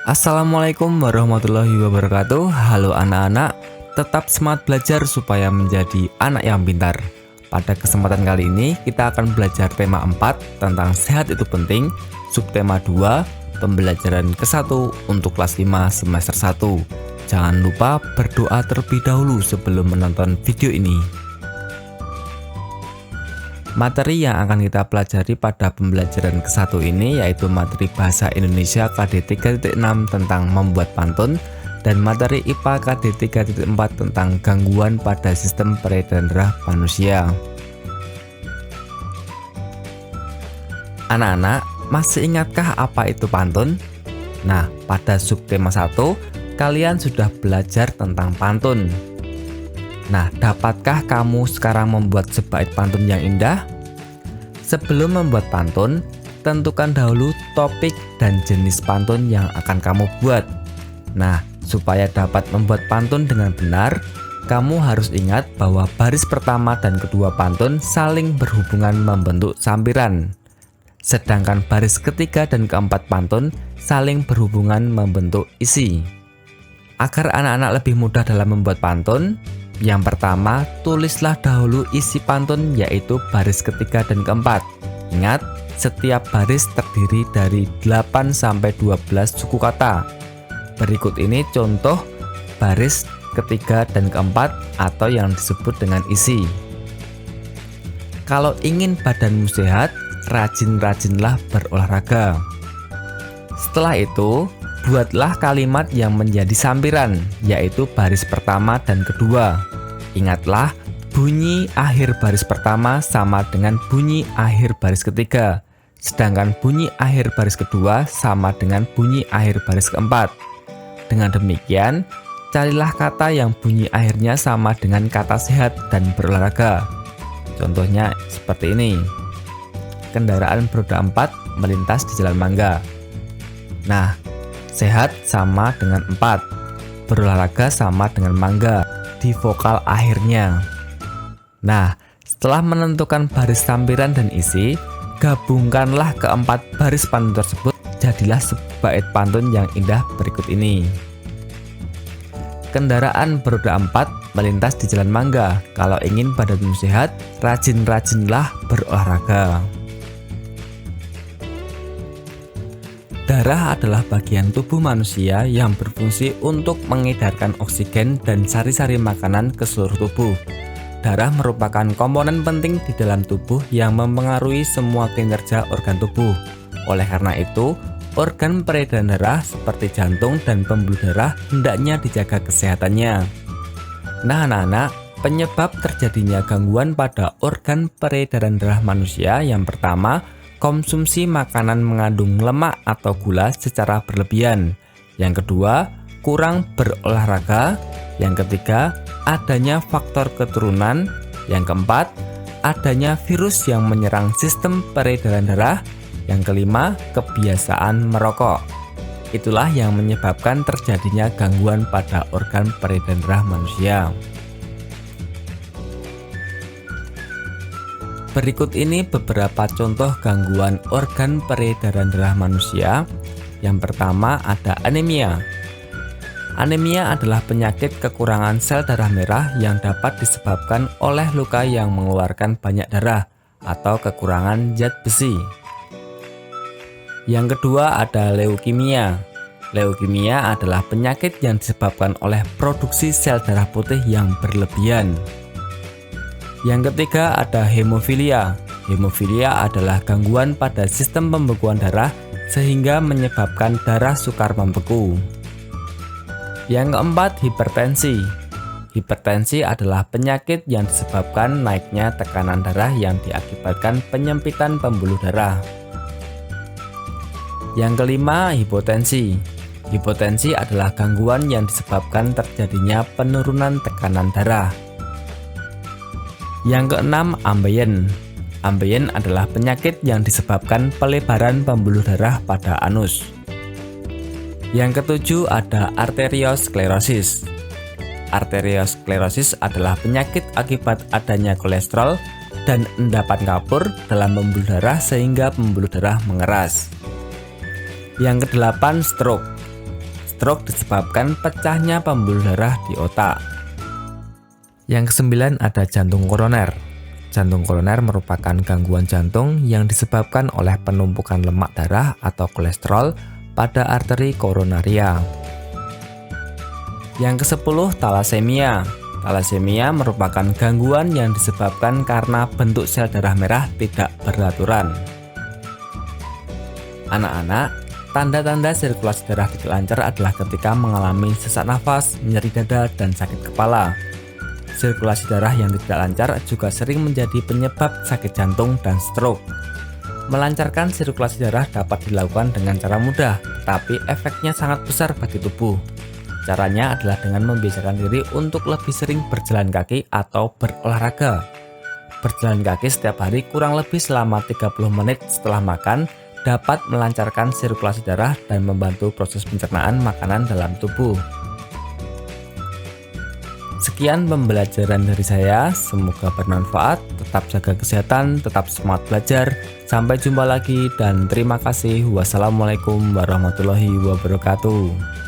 Assalamualaikum warahmatullahi wabarakatuh. Halo anak-anak, tetap semangat belajar supaya menjadi anak yang pintar. Pada kesempatan kali ini kita akan belajar tema 4 tentang sehat itu penting, subtema 2, pembelajaran ke-1 untuk kelas 5 semester 1. Jangan lupa berdoa terlebih dahulu sebelum menonton video ini. Materi yang akan kita pelajari pada pembelajaran ke-1 ini yaitu materi Bahasa Indonesia KD 3.6 tentang membuat pantun dan materi IPA KD 3.4 tentang gangguan pada sistem peredaran darah manusia. Anak-anak, masih ingatkah apa itu pantun? Nah, pada subtema 1, kalian sudah belajar tentang pantun. Nah, dapatkah kamu sekarang membuat sebaik pantun yang indah? Sebelum membuat pantun, tentukan dahulu topik dan jenis pantun yang akan kamu buat. Nah, supaya dapat membuat pantun dengan benar, kamu harus ingat bahwa baris pertama dan kedua pantun saling berhubungan membentuk sampiran. Sedangkan baris ketiga dan keempat pantun saling berhubungan membentuk isi. Agar anak-anak lebih mudah dalam membuat pantun, yang pertama, tulislah dahulu isi pantun yaitu baris ketiga dan keempat. Ingat, setiap baris terdiri dari 8-12 suku kata. Berikut ini contoh baris ketiga dan keempat atau yang disebut dengan isi. Kalau ingin badanmu sehat, rajin-rajinlah berolahraga. Setelah itu, buatlah kalimat yang menjadi sampiran, yaitu baris pertama dan kedua. Ingatlah, bunyi akhir baris pertama sama dengan bunyi akhir baris ketiga, sedangkan bunyi akhir baris kedua sama dengan bunyi akhir baris keempat. Dengan demikian, carilah kata yang bunyi akhirnya sama dengan kata sehat dan berolahraga. Contohnya seperti ini. Kendaraan beroda 4 melintas di jalan mangga. Nah, sehat sama dengan 4, berolahraga sama dengan mangga di vokal akhirnya. Nah, setelah menentukan baris sampiran dan isi, gabungkanlah keempat baris pantun tersebut, jadilah sebaik pantun yang indah berikut ini. Kendaraan beroda 4 melintas di jalan mangga. Kalau ingin badanmu sehat, rajin-rajinlah berolahraga. Darah adalah bagian tubuh manusia yang berfungsi untuk mengedarkan oksigen dan sari-sari makanan ke seluruh tubuh. Darah merupakan komponen penting di dalam tubuh yang mempengaruhi semua kinerja organ tubuh. Oleh karena itu, organ peredaran darah seperti jantung dan pembuluh darah hendaknya dijaga kesehatannya. Nah, anak-anak, penyebab terjadinya gangguan pada organ peredaran darah manusia yang pertama, konsumsi makanan mengandung lemak atau gula secara berlebihan. Yang kedua, kurang berolahraga. Yang ketiga, adanya faktor keturunan. Yang keempat, adanya virus yang menyerang sistem peredaran darah. Yang kelima, kebiasaan merokok. Itulah yang menyebabkan terjadinya gangguan pada organ peredaran darah manusia. Berikut ini beberapa contoh gangguan organ peredaran darah manusia. Yang pertama ada anemia. Anemia adalah penyakit kekurangan sel darah merah yang dapat disebabkan oleh luka yang mengeluarkan banyak darah atau kekurangan zat besi. Yang kedua ada leukemia. Leukemia adalah penyakit yang disebabkan oleh produksi sel darah putih yang berlebihan. Yang ketiga ada hemofilia. Hemofilia adalah gangguan pada sistem pembekuan darah sehingga menyebabkan darah sukar membeku. Yang keempat hipertensi. Hipertensi adalah penyakit yang disebabkan naiknya tekanan darah yang diakibatkan penyempitan pembuluh darah. Yang kelima hipotensi. Hipotensi adalah gangguan yang disebabkan terjadinya penurunan tekanan darah. Yang keenam, ambeien. Ambeien adalah penyakit yang disebabkan pelebaran pembuluh darah pada anus. Yang ketujuh ada arteriosklerosis. Arteriosklerosis adalah penyakit akibat adanya kolesterol dan endapan kapur dalam pembuluh darah sehingga pembuluh darah mengeras. Yang kedelapan, stroke. stroke disebabkan pecahnya pembuluh darah di otak. Yang kesembilan ada jantung koroner. Jantung koroner merupakan gangguan jantung yang disebabkan oleh penumpukan lemak darah atau kolesterol pada arteri koronaria. Yang ke-10 talasemia. Talasemia merupakan gangguan yang disebabkan karena bentuk sel darah merah tidak beraturan. Anak-anak, tanda-tanda sirkulasi darah tidak lancar adalah ketika mengalami sesak nafas, nyeri dada, dan sakit kepala. Sirkulasi darah yang tidak lancar juga sering menjadi penyebab sakit jantung dan stroke. Melancarkan sirkulasi darah dapat dilakukan dengan cara mudah, tetapi efeknya sangat besar bagi tubuh. Caranya adalah dengan membiasakan diri untuk lebih sering berjalan kaki atau berolahraga. Berjalan kaki setiap hari kurang lebih selama 30 menit setelah makan dapat melancarkan sirkulasi darah dan membantu proses pencernaan makanan dalam tubuh. Sekian pembelajaran dari saya, semoga bermanfaat, tetap jaga kesehatan, tetap semangat belajar, sampai jumpa lagi dan terima kasih. Wassalamualaikum warahmatullahi wabarakatuh.